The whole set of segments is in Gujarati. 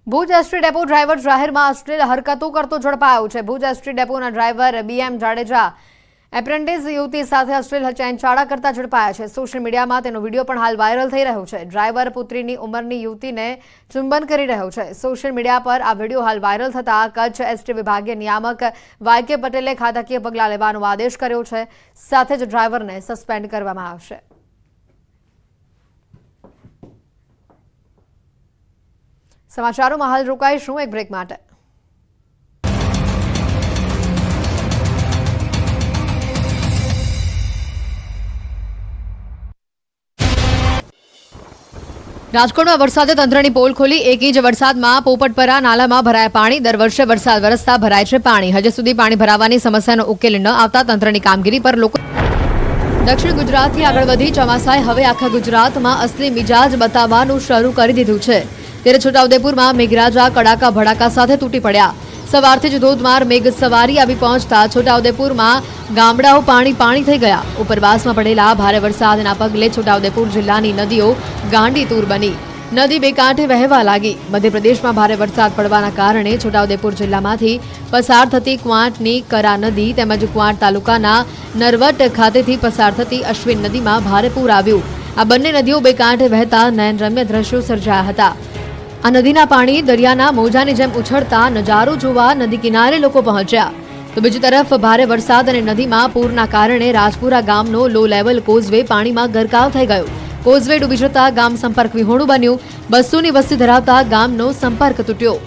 ભુજ એસટી ડેપો ડ્રાઈવર જાહેરમાં અશ્લીલ હરકતો કરતો ઝડપાયો છે। ભુજ એસટી ડેપોના ડ્રાઈવર બીએમ જાડેજા એપ્રેન્ટિસ યુવતી સાથે અશ્લીલ હચેનચાળા કરતા ઝડપાયા છે। સોશિયલ મીડિયામાં તેનો વિડીયો પણ હાલ વાયરલ થઈ રહ્યો છે। ડ્રાઈવર પુત્રીની ઉંમરની યુવતીને ચુંબન કરી રહ્યો છે। સોશિયલ મીડિયા પર આ વિડીયો હાલ વાયરલ થતા કચ્છ એસટી વિભાગીય નિયામક વાયકે પટેલે ખાતાકીય પગલાં લેવાનો આદેશ કર્યો છે। સાથે જ ડ્રાઈવરને સસ્પેન્ડ કરવામાં આવશે। સમાચારોમાં હાલ રોકાઈશું એક બ્રેક માટે। રાજકોટમાં વરસાદે તંત્રની પોલ ખોલી। 1 ઇંચ વરસાદમાં પોપટપરા નાલામાં ભરાયા પાણી। દર વર્ષે વરસાદ વરસતા ભરાય છે પાણી। હજી સુધી પાણી ભરાવાની સમસ્યાનો ઉકેલ ન આવતા તંત્રની કામગીરી પર લોકો દક્ષિણ ગુજરાતથી આગળ વધી ચોમાસાએ હવે આખા ગુજરાતમાં અસલી મિજાજ બતાવવાનું શરૂ કરી દીધું છે। ત્યારે છોટાઉદેપુરમાં મેઘરાજા કડાકા ભડાકા સાથે તૂટી પડ્યા। સવારથી જ ધોધમાર મેઘ સવારી આવી પહોંચતા છોટાઉદેપુરમાં ગામડાઓ પાણી થઈ ગયા। ઉપરવાસમાં પડેલા ભારે વરસાદના પગલે છોટાઉદેપુર જિલ્લાની નદીઓ ગાંડીતુર બની। નદી બે કાંઠે વહેવા લાગી। મધ્યપ્રદેશમાં ભારે વરસાદ પડવાના કારણે છોટાઉદેપુર જિલ્લામાંથી પસાર થતી ક્વાંટની કરા નદી તેમજ ક્વાંટ તાલુકાના નરવટ ખાતેથી પસાર થતી અશ્વિન નદીમાં ભારે પૂર આવ્યું। આ બંને નદીઓ બે કાંઠે વહેતા નયનરમ્ય દ્રશ્યો સર્જાયા હતા। આ નદીના પાણી દરિયાના મોજાની જેમ ઉછળતા નજારો જોવા નદી કિનારે લોકો પહોંચ્યા। તો બીજી તરફ ભારે વરસાદ અને નદીમાં પૂરના કારણે રાજપુરા ગામનો લો લેવલ કોઝવે પાણીમાં ગરકાવ થઈ ગયો। કોઝવે ડૂબી જતા ગામ સંપર્ક વિહોણું બન્યું। 200ની વસ્તી ધરાવતા ગામનો સંપર્ક તૂટ્યો।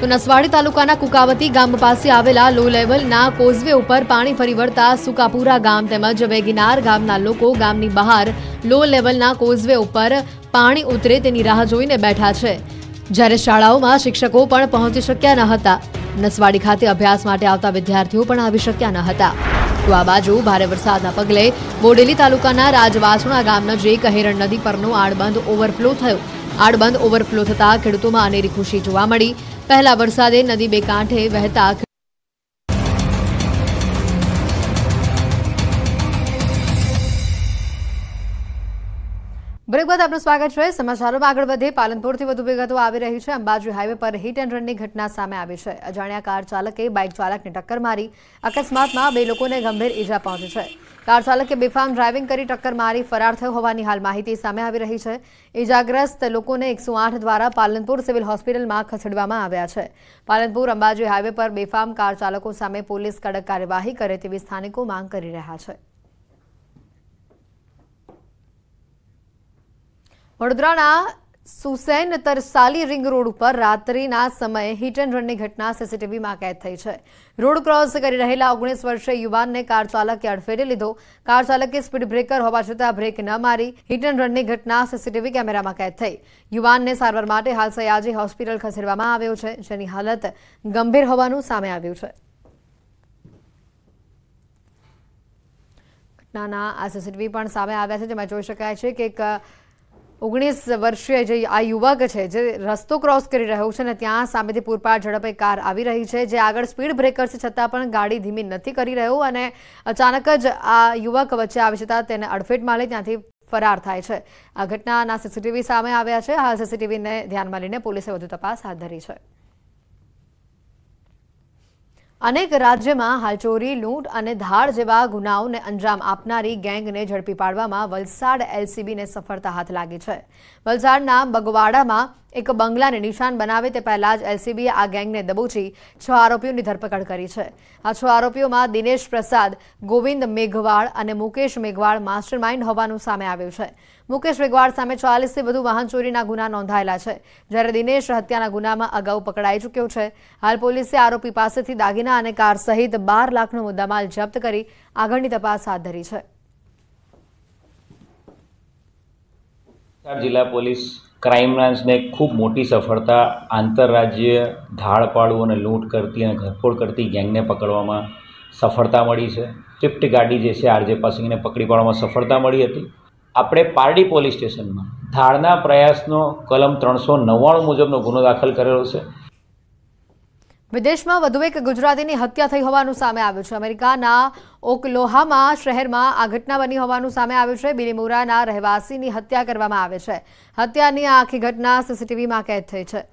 તો નસવાડી તાલુકાના કુકાવતી ગામ પાસે આવેલા લો લેવલના કોઝવે ઉપર પાણી ફરી વળતા સુકાપુરા ગામ તેમજ વેગીનાર ગામના લોકો ગામની બહાર લો લેવલના કોઝવે ઉપર પાણી ઉતરે તેની રાહ જોઈને બેઠા છે। જ્યારે શાળાઓમાં શિક્ષકો પણ પહોંચી શક્યા ન હતા। નસવાડી ખાતે અભ્યાસ માટે આવતા વિદ્યાર્થીઓ પણ આવી શક્યા ન હતા। તો આ બાજુ ભારે વરસાદના પગલે બોડેલી તાલુકાના રાજવાસણા ગામ નજીક હેરણ નદી પરનો આડબંધ ઓવરફ્લો થયો। આડબંધ ઓવરફ્લો થતા ખેડૂતોમાં અનેરી ખુશી જોવા મળી। પહેલા વરસાદે નદી બે કાંઠે વહેતા બ્રેક બાદ આપનું સ્વાગત છે। સમાચારોમાં આગળ વધે પાલનપુરથી વધુ વિગતો આવી રહી છે। અંબાજી હાઈવે પર હિટ એન્ડ રનની ઘટના સામે આવી છે। અજાણ્યા કાર ચાલકે બાઇક ચાલકને ટક્કર મારી। અકસ્માતમાં 2 લોકોને ગંભીર ઈજા પહોંચી છે। કાર ચાલકે બેફામ ડ્રાઇવિંગ કરી ટક્કર મારી ફરાર થયો હોવાની હાલ માહિતી સામે આવી રહી છે। ઈજાગ્રસ્ત લોકોને 108 દ્વારા પાલનપુર સિવિલ હોસ્પિટલમાં ખસેડવામાં આવ્યા છે। પાલનપુર અંબાજી હાઈવે પર બેફામ કાર ચાલકો સામે પોલીસ કડક કાર્યવાહી કરે તેવી સ્થાનિકો માંગ કરી રહ્યા છે। વડોદરાના સુસૈન તરસાલી રિંગ રોડ ઉપર રાત્રિના સમયે હિટ એન્ડ રનની ઘટના સીસીટીવીમાં કેદ થઈ છે। રોડ ક્રોસ કરી રહેલા 19 વર્ષીય યુવાનને કાર ચાલકે અડફેટે લીધો। કાર ચાલકે સ્પીડ બ્રેકર હોવા છતાં બ્રેક ન મારી હિટ એન્ડ રનની ઘટના સીસીટીવી કેમેરામાં કેદ થઈ। યુવાનને સારવાર માટે હાલ સયાજી હોસ્પિટલ ખસેડવામાં આવ્યો છે, જેની હાલત ગંભીર હોવાનું સામે આવ્યું છે। ઘટનાના આ સીસીટીવી પણ સામે આવ્યા છે, જેમાં જોઈ શકાય છે કે એક 19 વર્ષીય જે આ યુવક છે જે રસ્તો ક્રોસ કરી રહ્યો છે ને ત્યાં સામેથી પૂરપાટ ઝડપે કાર આવી રહી છે, જે આગળ સ્પીડ બ્રેકર છે છતાં પણ ગાડી ધીમી નથી કરી રહ્યો અને અચાનક જ આ યુવક વચ્ચે આવી જતા તેને અડફેટમાં લઈ ત્યાંથી ફરાર થાય છે। આ ઘટનાના સીસીટીવી સામે આવ્યા છે। હાલ સીસીટીવીને ધ્યાનમાં લઈને પોલીસે વધુ તપાસ હાથ ધરી છે। અનેક રાજ્યમાં હાલ ચોરી, લૂંટ અને ધાડ જેવા ગુનાઓને અંજામ આપનારી ગેંગને ઝડપી પાડવામાં વલસાડ એલસીબીને સફળતા હાથ લાગી છે। વલસાડના બગવાડામાં એક બંગલાને નિશાન બનાવે તે પહેલા જ એલસીબીએ આ ગેંગને દબોચી 6 આરોપીઓની ધરપકડ કરી છે। આ 6 આરોપીઓમાં દિનેશ પ્રસાદ, ગોવિંદ મેઘવાળ અને મુકેશ મેઘવાળ માસ્ટર માઇન્ડ હોવાનું સામે આવ્યું છે। મુકેશ મેઘવાળ સામે 40થી વધુ વાહન ચોરીના ગુના નોંધાયેલા છે, જ્યારે દિનેશ હત્યાના ગુનામાં અગાઉ પકડાઈ ચૂક્યો છે। હાલ પોલીસે આરોપી પાસેથી દાગીના અને કાર સહિત 12 લાખનો મુદ્દામાલ જપ્ત કરી આગળની તપાસ હાથ ધરી છે। જિલ્લા પોલીસ ક્રાઇમ બ્રાન્ચને ખૂબ મોટી સફળતા આંતરરાજ્ય ધાડપાડું અને લૂંટ કરતી અને ઘરફોડ કરતી ગેંગને પકડવામાં સફળતા મળી છે। સ્વિફ્ટ ગાડી જે છે આરજે પાસિંગને પકડી પાડવામાં સફળતા મળી હતી। આપણે પારડી પોલીસ સ્ટેશનમાં ધાડના પ્રયાસનો કલમ 399 મુજબનો ગુનો દાખલ કરેલો છે। વિદેશમાં વધુ એક ગુજરાતીની હત્યા થઈ હોવાનું સામે આવ્યું છે। અમેરિકાના ઓકલોહામા શહેરમાં આ ઘટના બની હોવાનું સામે આવ્યું છે। બિલીમોરાના રહેવાસીની હત્યા કરવામાં આવી છે। હત્યાની આ આખી ઘટના સીસીટીવીમાં કેદ થઈ છે।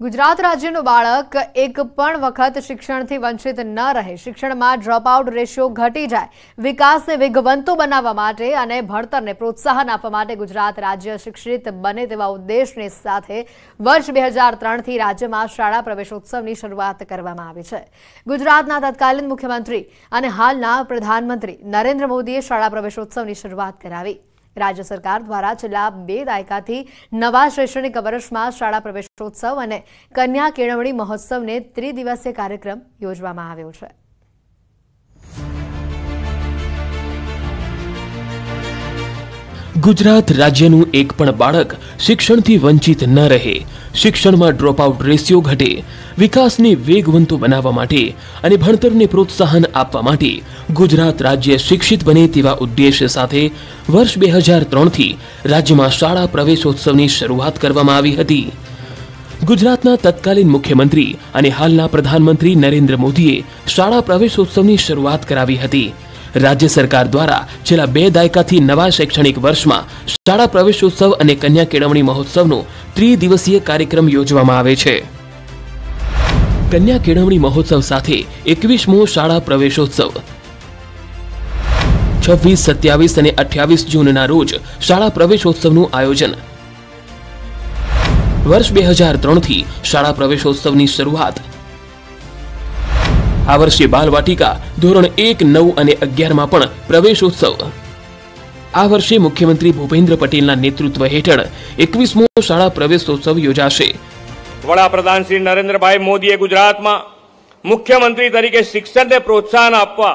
ગુજરાત રાજ્યનું બાળક એક પણ વખત શિક્ષણથી વંચિત ન રહે, શિક્ષણમાં ડ્રોપઆઉટ રેશિયો ઘટી જાય, વિકાસને વેગવંતો બનાવવા માટે અને ભણતરને પ્રોત્સાહન આપવા માટે ગુજરાત રાજ્ય શિક્ષિત બને તેવા ઉદ્દેશની સાથે વર્ષ 2003થી રાજ્યમાં શાળા પ્રવેશોત્સવની શરૂઆત કરવામાં આવી છે। ગુજરાતના તત્કાલીન મુખ્યમંત્રી અને હાલના પ્રધાનમંત્રી નરેન્દ્ર મોદીએ શાળા પ્રવેશોત્સવની શરૂઆત કરાવી। राज्य सरकार द्वारा छेल्ला 2 दायकाथी नवा शैक्षणिक वर्षमां शाळा प्रवेशोत्सव अने कन्या केळवणी महोत्सवने त्रिदिवसीय कार्यक्रम योजवामां आव्यो छे। गुजरात राज्यનું એક પણ બાળક શિક્ષણથી વંચિત ન રહે, શિક્ષણમાં ડ્રોપઆઉટ રેશિયો ઘટે, વિકાસને વેગવંતો બનાવવા માટે અને ભણતરને પ્રોત્સાહન આપવા માટે ગુજરાત રાજ્ય શિક્ષિત બને તેવા ઉદ્દેશ્ય સાથે વર્ષ 2003થી રાજ્યમાં શાળા પ્રવેશોત્સવની શરૂઆત કરવામાં આવી હતી। ગુજરાતના તત્કાલીન મુખ્યમંત્રી અને હાલના પ્રધાનમંત્રી નરેન્દ્ર મોદીએ શાળા પ્રવેશોત્સવની શરૂઆત કરાવી હતી। राज्य सरकार द्वारा छेल्ला 2 दायकाथी नवा शैक्षणिक वर्ष में शाळा प्रवेशोत्सव और कन्या केळवणी महोत्सवनो त्रिदिवसीय कार्यक्रम योजवामां आवे छे। कन्या केळवणी महोत्सव साथे 21मो शाळा प्रवेशोत्सव 26, 27 और 28 जूनना रोज शाळा प्रवेशोत्सवनुं आयोजन। वर्ष 2003 थी शाळा प्रवेशोत्सवनी शरूआत। आ वर्षे बालवाटिका धोरण 1, 9 और 11 में पण प्रवेशोत्सव। आ वर्षे मुख्यमंत्री भूपेन्द्र पटेलना नेतृत्व हेठळ 21मो शाळा प्रवेशोत्सव योजाशे। वडाप्रधान श्री नरेन्द्रभाई मोदीए गुजरातमां मुख्यमंत्री तरीके शिक्षणने प्रोत्साहन आपवा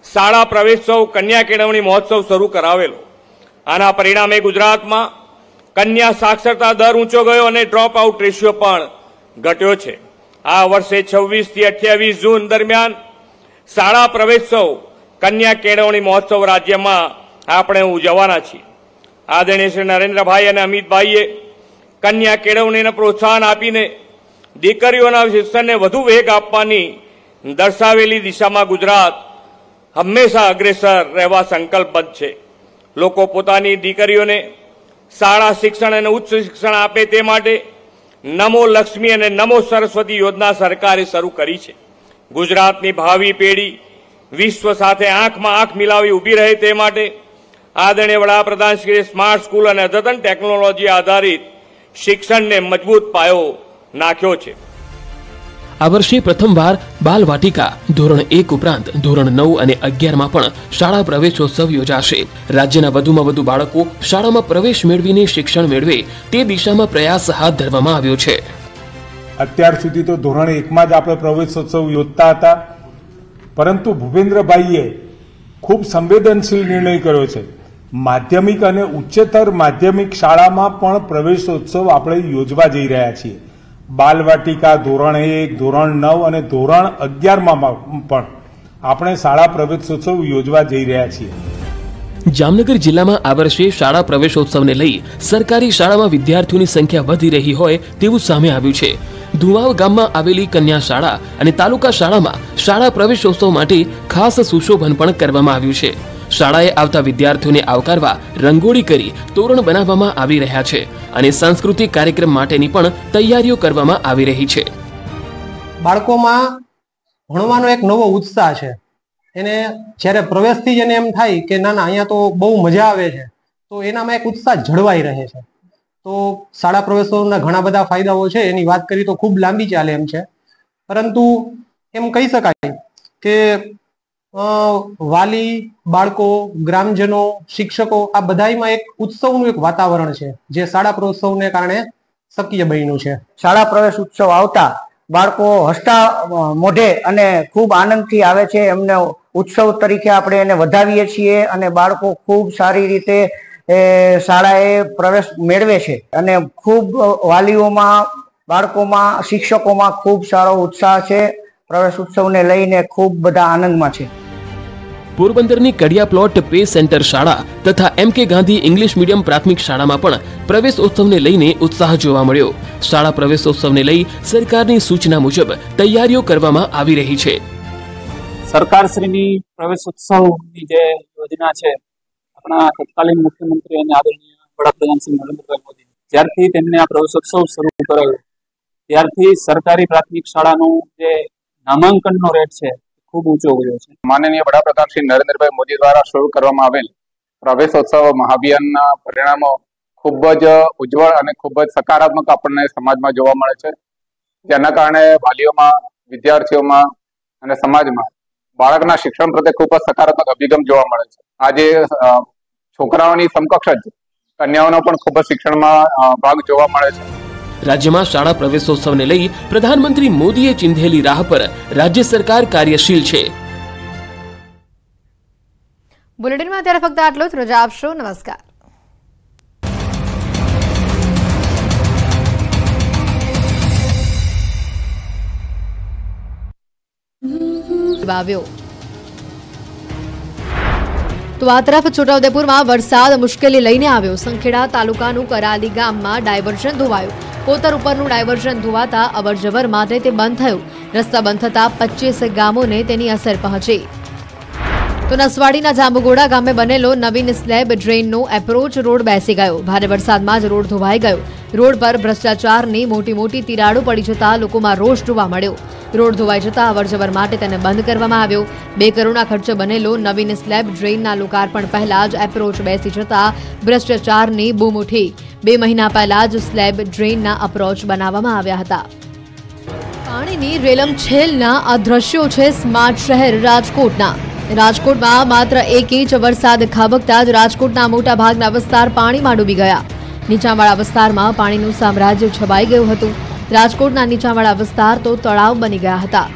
शाळा प्रवेशोत्सव कन्या केळवणी महोत्सव शरू करावेलो। आना परिणामे गुजरातमां कन्या साक्षरता दर ऊंचो गयो अने ड्रॉप आउट रेशियो पण घट्यो छे। आ वर्षे 26 થી 28 जून दरमियान शाळा प्रवेशोत्सव कन्या केळवणी महोत्सव राज्य में आपणे उजववाना छीए। आदरणीय श्री नरेन्द्रभाई और अमितभाईए कन्या केळवणीने प्रोत्साहन आपीने दीकरीओना शिक्षणने वधु वेग आपवानी दर्शावेली दिशामां गुजरात हमेशा अग्रेसर रहेवा संकल्पबद्ध छे। लोको पोतानी दीकरीओने शाळा शिक्षण अने उच्च शिक्षण आपे ते माटे नमो लक्ष्मी और नमो सरस्वती योजना सरकारे शुरू करी है। गुजरातनी भावी पेढ़ी विश्व साथे आंख में आंख मिलावी उभी रहे ते माटे आदरणीय वडाप्रधान श्री स्मार्ट स्कूल और अद्यतन टेक्नोलॉजी आधारित शिक्षण ने मजबूत पायो नाख्यो छे। आ वर्षे प्रथमवार बालवाटिका धोरण 1 उपरांत धोरण 9 और 11 में पण शाळा प्रवेशोत्सव योजाशे। राज्यना वधुमां वधु बाळको शाळामां प्रवेश मेळवीने शिक्षण मेळवे ते दिशामां प्रयास हाथ धरवामां आव्यो छे। અત્યાર સુધી તો ધોરણ 1 માં જ આપણે પ્રવેશોત્સવ યોજતા હતા, પરંતુ ભૂપેન્દ્રભાઈએ ખૂબ સંવેદનશીલ નિર્ણય કર્યો છે। માધ્યમિક અને ઉચ્ચતર માધ્યમિક શાળામાં પણ પ્રવેશોત્સવ આપણે યોજવા જઈ રહ્યા છીએ। बालवाटिका धोरण 1, धोरण 9 और धोरण 11 में पण आपणे शाळा प्रवेशोत्सव योजवा जई रह्या छीए। जामनगर जिल्ला में आ वर्षे शाळा प्रवेशोत्सव ने लई सरकारी शाळा में विद्यार्थीओनी संख्या वधी रही होय तेवुं सामे आव्युं छे। धुवाव गाममां आवेली कन्या शाळा अने तालुका शाळामां शाळा प्रवेशोत्सव माटे खास सुशोभन पण करवामां आव्युं छे। शाळाए आवता विद्यार्थीओने आवकारवा रंगोળી करी तोरण बनाववामां आवी रह्या छे અને सांस्कृतिक कार्यक्रम माटेनी पण तैयारीओ करवामां आवी रही छे। बाळकोमां भणવાનો एक नवो उत्साह छे। એને જ્યારે પ્રવેશથી જ એને એમ થાય કે ના ના અહીંયા તો બહુ મજા આવે છે, તો એનામાં એક ઉત્સાહ જળવાઈ રહે છે। તો શાળા પ્રવેશોના ઘણા બધા ફાયદાઓ છે, એની વાત કરી તો ખૂબ લાંબી ચાલે એમ છે, પરંતુ એમ કહી શકાય કે વાલી, બાળકો, ગ્રામજનો, શિક્ષકો આ બધાયમાં એક ઉત્સવનું એક વાતાવરણ છે જે શાળા પ્રવેશોત્સવને કારણે શક્ય બન્યું છે। શાળા પ્રવેશ ઉત્સવ આવતા બાળકો હસતા મોઢે અને ખૂબ આનંદથી આવે છે। એમને ઉત્સવ તરીકે આપણે એને વધાવીએ છીએ અને બાળકો ખૂબ સારી રીતે શાળાએ પ્રવેશ મેળવે છે અને ખૂબ વાલીઓમાં, બાળકોમાં, શિક્ષકોમાં ખૂબ સારો ઉત્સાહ છે પ્રવેશ ઉત્સવને લઈને ખૂબ બધા આનંદમાં છે. પોરબંદરની કડિયા પ્લોટ પે સેન્ટર શાળા તથા MK ગાંધી ઇંગ્લિશ મીડિયમ પ્રાથમિક શાળામાં પણ પ્રવેશોત્સવને લઈને ઉત્સાહ જોવા મળ્યો. શાળા પ્રવેશોત્સવને લઈ સરકારની સૂચના મુજબ તૈયારીઓ કરવામાં આવી રહી છે. સરકારશ્રીની પ્રવેશોત્સવની જે યોજના છે, આપણા તત્કાલીન મુખ્યમંત્રી અને આદરણીય વડાપ્રધાન શ્રી નરેન્દ્રભાઈ મોદી જ્યારથી તેમને આ પ્રવેશોત્સવ શરૂ કરાયો ત્યારથી સરકારી પ્રાથમિક શાળાનું જે નામાંકનનો રેટ છે ખૂબ ઊંચો ગયો છે. માનનીય વડાપ્રધાન શ્રી નરેન્દ્રભાઈ મોદી દ્વારા શરૂ કરવામાં આવેલ પ્રવેશોત્સવ મહાભિયાનના પરિણામો ખૂબ જ ઉજ્જવળ અને ખૂબ જ સકારાત્મક આપણને સમાજમાં જોવા મળે છે. જેના કારણે વાલીઓમાં, વિદ્યાર્થીઓમાં અને સમાજમાં બાળકના શિક્ષણ પ્રત્યે ખૂબ જ સકારાત્મક અભિગમ જોવા મળે છે. આજે છોકરાઓની સમકક્ષ જ કન્યાઓનો પણ ખૂબ જ શિક્ષણમાં ભાગ જોવા મળે છે. રાજ્યમાં શાળા પ્રવેશોત્સવને લઈ પ્રધાનમંત્રી મોદીએ ચિંધેલી રાહ પર રાજ્ય સરકાર કાર્યશીલ છે. બુલેટિનમાં અત્યારે ફક્ત આટલું જ. રજા આપશો. નમસ્કાર. તો આ તરફ છોટાઉદેપુરમાં વરસાદ મુશ્કેલી લઈને આવ્યો. સંખેડા તાલુકાનું કરાલી ગામમાં ડાયવર્ઝન ધોવાયું. કોતર ઉપરનું ડાયવર્ઝન ધોવાતા અવરજવર માટે તે બંધ થયું. રસ્તા બંધ થતા 25 ગામોને તેની અસર પહોંચી. તો નસવાડીના જાંબુગોડા ગામે બનેલો નવીન સ્લેબ ડ્રેનનો એપ્રોચ રોડ બેસી ગયો. ભારે વરસાદમાં જ રોડ ધોવાઈ ગયો. રોડ પર ભ્રષ્ટાચારની મોટી મોટી તિરાડો પડી જતા લોકોમાં રોષ જોવા મળ્યો. રોડ ધોવાઈ જતા અવરજવર માટે તેને બંધ કરવામાં આવ્યો. 2 કરોડના ખર્ચે બનેલો નવીન સ્લેબ ડ્રેનના લોકાર્પણ પહેલા જ એપ્રોચ બેસી જતા ભ્રષ્ટાચારની બૂમ ઉઠી. 2 મહિના પહેલા જ સ્લેબ ડ્રેનના અપ્રોચ બનાવવામાં આવ્યા હતા. પાણીની રેલમછેલના આ દ્રશ્યો છે સ્માર્ટ શહેર રાજકોટના. રાજકોટમાં માત્ર 1 ઇંચ વરસાદ ખાબકતા જ રાજકોટના મોટા ભાગના વિસ્તાર પાણીમાં ડૂબી ગયા. નીચાણવાળા વિસ્તારમાં પાણીનું સામ્રાજ્ય છવાઈ ગયું હતું. રાજકોટના નીચાણવાળા વિસ્તાર તો તળાવ બની ગયા હતા.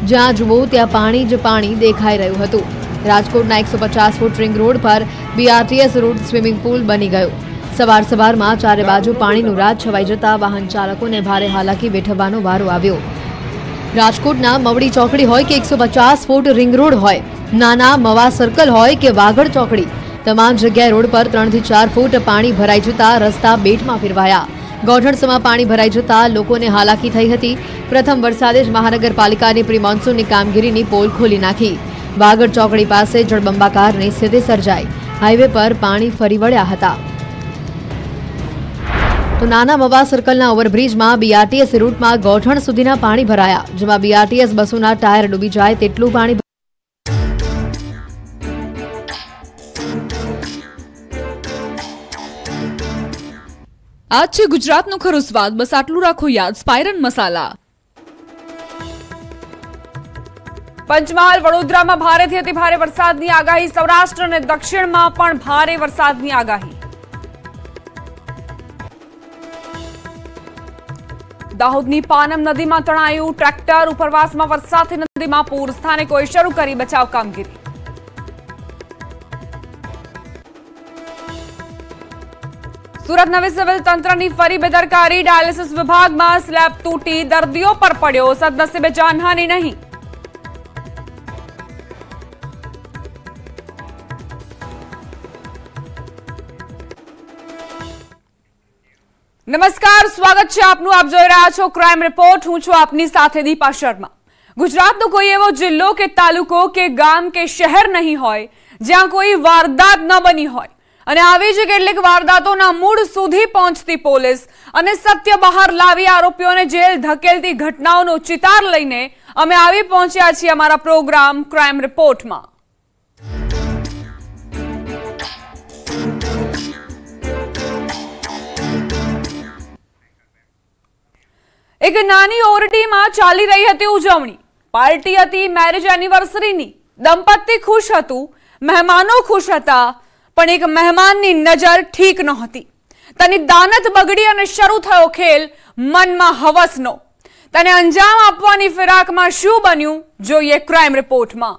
જ્યાં જુઓ ત્યાં પાણી જ પાણી દેખાઈ રહ્યું હતું. રાજકોટના 150 ફૂટ રિંગ રોડ પર BRTS રોડ સ્વિમિંગ પુલ બની ગયો. સવારમાં ચારે બાજુ પાણીનું રાજ છવાઈ જતા વાહન ચાલકોને ભારે હાલાકી વેઠવવાનો વારો આવ્યો. રાજકોટના મવડી ચોકડી હોય કે 150 ફૂટ રિંગ રોડ હોય, નાના મવા સર્કલ હોય કે વાગડ ચોકડી, તમામ જગ્યાએ રોડ પર 3 થી 4 ફૂટ પાણી ભરાઈ જતા રસ્તા બેટમાં ફેરવાયા. ગોઠણસમાં પાણી ભરાઈ જતા લોકોને હાલાકી થઈ હતી. પ્રથમ વરસાદે જ મહાનગરપાલિકાની પ્રી મોન્સૂનની કામગીરીની પોલ ખોલી નાખી. વાગડ ચોકડી પાસે જળબંબાકારની સ્થિતિ સર્જાઈ. હાઈવે પર પાણી ફરી વળ્યા હતા. તો નાના મવા સર્કલના ઓવરબ્રિજમાં BRTS રૂટમાં ગોઠણ સુધીના પાણી ભરાયા. જેમાં BRTS બસોના ટાયર ડૂબી જાય તેટલું પાણી. આજ છે ગુજરાતનો ખરો સ્વાદ. બસ આટલું રાખો યાદ. સ્પાયરન મસાલા. પંચમહાલ, વડોદરામાં ભારેથી અતિ ભારે વરસાદની આગાહી. સૌરાષ્ટ્ર અને દક્ષિણમાં પણ ભારે વરસાદની આગાહી. દાહોદની પાનમ નદીમાં તણાયું ટ્રેક્ટર. ઉપરવાસમાં વરસાદથી નદીમાં પૂર. સ્થાનિકોએ શરૂ કરી બચાવ કામગીરી. સુરત નવી સિવિલ તંત્રની ફરી બેદરકારી. ડાયાલિસિસ વિભાગમાં સ્લેબ તૂટી દર્દીઓ પર પડ્યો. સદનસીબે જાનહાનિ નહીં. નમસ્કાર, સ્વાગત છે આપનું. આપ જોઈ રહ્યા છો ક્રાઇમ રિપોર્ટ. હું છું આપની સાથે દીપા શર્મા. ગુજરાતનો કોઈ એવો જિલ્લો કે તાલુકો કે ગામ કે શહેર નહીં હોય જ્યાં કોઈ વારદાત ન બની હોય. અને આવી જ કેટલીક વારદાતોના મૂળ સુધી પહોંચતી પોલીસ અને સત્ય બહાર લાવી આરોપીઓને જેલ ધકેલતી ઘટનાઓનો ચિતાર લઈને અમે આવી પહોંચ્યા છીએ અમારા પ્રોગ્રામ ક્રાઇમ રિપોર્ટમાં. એક નાની ઓરડીમાં ચાલી રહી હતી ઉજવણી. પાર્ટી હતી મેરેજ એનિવર્સરીની. દંપતી ખુશ હતું, મહેમાનો ખુશ હતા, પણ એક મહેમાનની નજર ઠીક નહોતી. તેની દાનત બગડી અને શરૂ થયો ખેલ મનમાં હવસનો. તેને અંજામ આપવાની ફિરાકમાં શું બન્યું જોઈએ ક્રાઇમ રિપોર્ટમાં.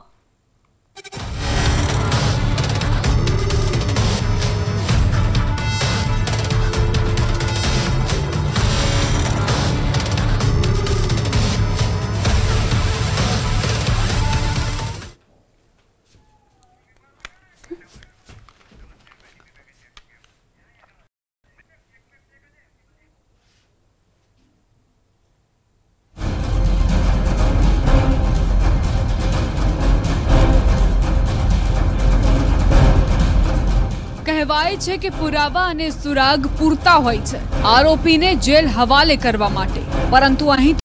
કહેવાય છે કે પુરાવા અને સુરાગ પૂરતા હોય છે આરોપીને જેલ હવાલે કરવા માટે, પરંતુ અહીં